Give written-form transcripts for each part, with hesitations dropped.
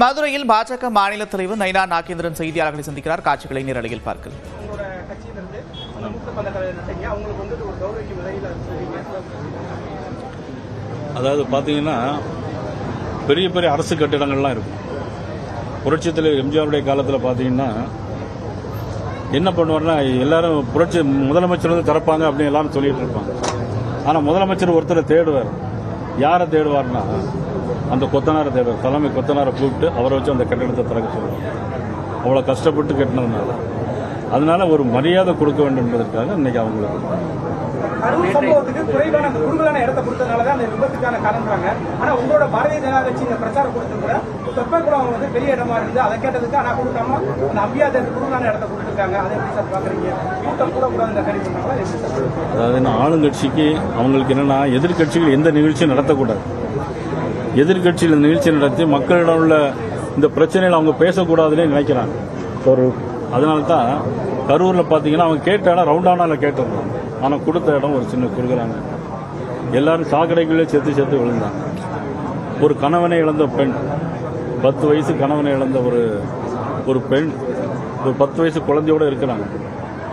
மதுரையில் பாஜக மாநில தலைவர் நயினா நாகேந்திரன் செய்தியாளர்களை சந்திக்கிறார். காட்சிகளை நேரலையில் பார்க்கலாம். அதாவது பார்த்தீங்கன்னா பெரிய பெரிய அரசு கட்டிடங்கள்லாம் இருக்கும். புரட்சித் தலைவர் எம்ஜிஆருடைய காலத்தில் பார்த்தீங்கன்னா என்ன பண்ணுவார்னா, எல்லாரும் புரட்சி முதலமைச்சர் வந்து திறப்பாங்க அப்படின்னு எல்லாரும் சொல்லிட்டு இருப்பாங்க. ஆனால் முதலமைச்சர் ஒருத்தரை தேடுவார். யாரை தேடுவார்னா, அந்த கொத்தனாரை தேடுவார். தலைமை கொத்தனாரை கூப்பிட்டு அவரை வச்சு அந்த கட்டிடத்தை திறக்க சொல்லுவார். அவ்வளோ கஷ்டப்பட்டு கட்டினதுனால அதனால ஒரு மரியாதை கொடுக்க வேண்டும் என்பதற்காக இன்னைக்கு அவங்களுக்கு சம்பவத்துக்கு குறைவான குறுகலான இடத்தை கொடுத்ததுனாலதான் அந்த விபத்துக்கான காரணம்ன்றாங்க. ஆனா உங்களோட பாரதிய ஜனதா கட்சி இந்த பிரச்சாரம் கொடுத்து கூட தொப்பைக்குளம் வந்து பெரிய இடமா இருந்து அதை கேட்டதுக்கு ஆனா கொடுக்காம அந்த அம்பியாத குறுகலான இடத்தை கொடுத்துருக்காங்க. அதை எப்படி சார் பாக்குறீங்க? கூட்டம் கூட கூட இந்த கருவி பண்ணாங்களா எப்படி சார்? அதாவது ஆளுங்கட்சிக்கு அவங்களுக்கு என்னன்னா, எதிர்கட்சிகள் எந்த நிகழ்ச்சியும் நடத்தக்கூடாது. எதிர்கட்சியில் இந்த நிகழ்ச்சி நடத்தி மக்களிடம் உள்ள இந்த பிரச்சனைகளை அவங்க பேசக்கூடாதுன்னு நினைக்கிறாங்க. ஒரு அதனால்தான் கரூரில் பார்த்தீங்கன்னா அவங்க கேட்ட இடம் ரவுண்டானால கேட்டிருந்தாங்க. ஆனால் கொடுத்த இடம் ஒரு சின்ன குறுகலான. எல்லாரும் சாக்கடைகளே சேர்த்து விழுந்தாங்க. ஒரு கணவனை இழந்த பெண், 10 வயசு கணவனை இழந்த ஒரு பெண், ஒரு 10 வயசு குழந்தையோட இருக்கிறாங்க.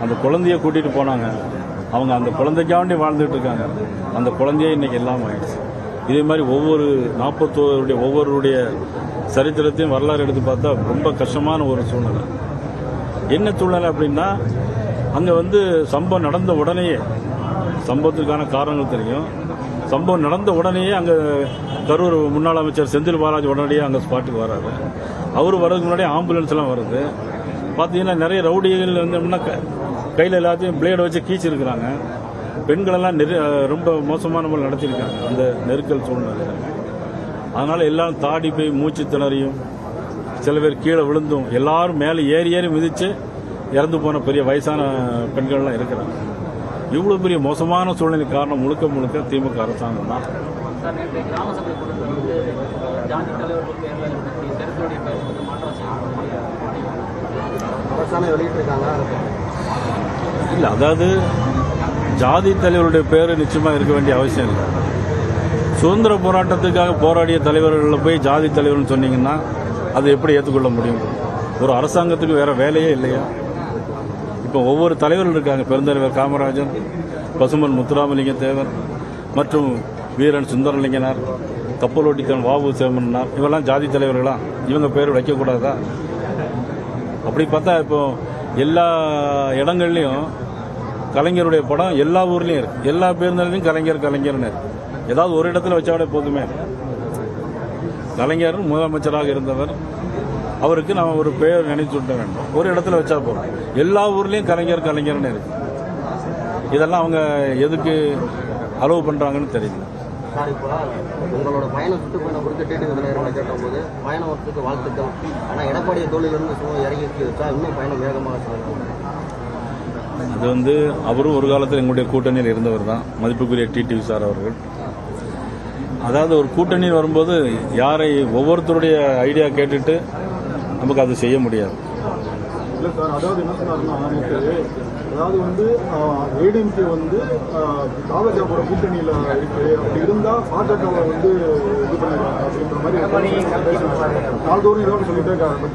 அந்த குழந்தைய கூட்டிட்டு போனாங்க. அவங்க அந்த குழந்தைக்காண்டி வாழ்ந்துட்டு இருக்காங்க. அந்த குழந்தையே இன்னைக்கு எல்லாம் ஆயிடுச்சு. இதே மாதிரி ஒவ்வொருடைய சரித்திரத்தையும் வரலாறு எடுத்து பார்த்தா ரொம்ப கஷ்டமான ஒரு சூழ்நிலை. என்ன சூழ்நிலை அப்படின்னா, அங்கே வந்து சம்பவம் நடந்த உடனேயே, சம்பவத்திற்கான காரணங்கள் தெரியும். சம்பவம் நடந்த உடனேயே அங்கே கரூர் முன்னாள் அமைச்சர் செந்தில் பாலாஜி உடனடியே அங்கே ஸ்பாட்டுக்கு வராரு. அவர் வர்றதுக்கு முன்னாடியே ஆம்புலன்ஸ் எல்லாம் வருது. பார்த்தீங்கன்னா நிறைய ரவுடிகள் வந்து கையில் எல்லாத்தையும் பிளேடை வச்சு கீச்சிருக்கிறாங்க. பெண்களெல்லாம் ரொம்ப மோசமான முறையில் நடத்தியிருக்காங்க அந்த நெருக்கல் சூழ்நிலை. அதனால எல்லாரும் தாடி போய் மூச்சு திணறியும், சில பேர் கீழே விழுந்தும், எல்லாரும் மேலே ஏறி மிதிச்சு இறந்து போன பெரிய வயசான பெண்கள்லாம் இருக்கிறாங்க. இவ்வளவு பெரிய மோசமான சூழ்நிலை காரணம் முழுக்க திமுக அரசாங்கம் தான். இல்லை, அதாவது ஜாதி தலைவருடைய பேரு நிச்சயமா இருக்க வேண்டிய அவசியம் இல்லை. சுதந்திர போராட்டத்துக்காக போராடிய தலைவர்களில் போய் ஜாதி தலைவர்னு சொன்னீங்கன்னா அதை எப்படி ஏற்றுக்கொள்ள முடியும்? ஒரு அரசாங்கத்துக்கு வேற வேலையே இல்லையா? இப்போ ஒவ்வொரு தலைவர்கள் இருக்காங்க. பெருந்தலைவர் காமராஜர், பசும்பொன் முத்துராமலிங்க தேவர் மற்றும் வீரன் சுந்தரலிங்கனார், கப்பலோட்டித்தன் வாவு சேமனார், இவெல்லாம் ஜாதி தலைவர்களா? இவங்க பேர் வைக்கக்கூடாதா? அப்படி பார்த்தா இப்போ எல்லா இடங்கள்லையும் கலைஞருடைய படம் எல்லா ஊர்லயும் இருக்கு. எல்லா பேருந்துலையும் கலைஞர்னு இருக்கு. ஏதாவது ஒரு இடத்துல வச்சாவிட போதுமே. கலைஞர் முதலமைச்சராக இருந்தவர், அவருக்கு நாம ஒரு பெயர் நினைச்சு விட்ட வேண்டும். ஒரு இடத்துல வச்சா போதும். எல்லா ஊர்லயும் கலைஞர்னு இருக்கு. இதெல்லாம் அவங்க எதுக்கு அலோவ் பண்றாங்கன்னு தெரியல. உங்களோட பயணம் சுற்றுப்பயணம் குறித்து கேட்டபோது பயணம் வரத்துக்கு வாழ்த்துக்கள், ஆனா எடப்பாடி தொழிலிருந்து இறங்கி வச்சா இன்னும் பயணம் வேகமாக சொல்லணும். அது வந்து அவரும் ஒரு காலத்தில் எங்களுடைய கூட்டணியில் இருந்தவர் தான், மதிப்புக்குரிய டிடிவி சார் அவர்கள். அதாவது ஒரு கூட்டணியில் வரும்போது யாரை ஒவ்வொருத்தருடைய ஐடியா கேட்டுட்டு நமக்கு அது செய்ய முடியாது. இல்லை சார், அதாவது என்ன சொன்னாருன்னா, அதாவது வந்து ஏடிஎம்கே வந்து பாஜக கூட்டணியில் இருக்கு, அப்படி இருந்தா பாஜகவை வந்து இது பண்ணிடுறாங்க அப்படின்ற மாதிரி நாள்தோறும் ஏதாவது சொல்லிட்டே இருக்காங்க.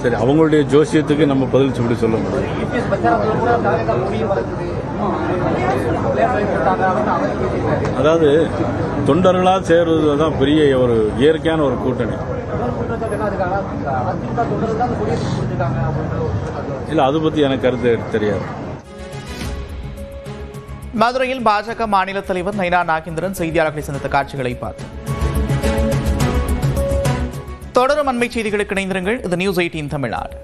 சரி, அவங்களுடைய ஜோசியத்துக்கு நம்ம பதில் சொல்லி சொல்ல முடியும். அதாவது தொண்டர்களா சேருவதுதான் பெரிய ஒரு இயற்கையான ஒரு கூட்டணி. இல்ல, அது பத்தி எனக்கு கருத்து தெரியாது. மதுரையில் பாஜக மாநில தலைவர் நயினா நாகேந்திரன் செய்தியாளர்களை சந்தித்த காட்சிகளை பார்த்தோம். தொடரும் அண்மை செய்திகளுக்கு இணைந்திருங்கள். இது நியூஸ் 18 தமிழ்நாடு.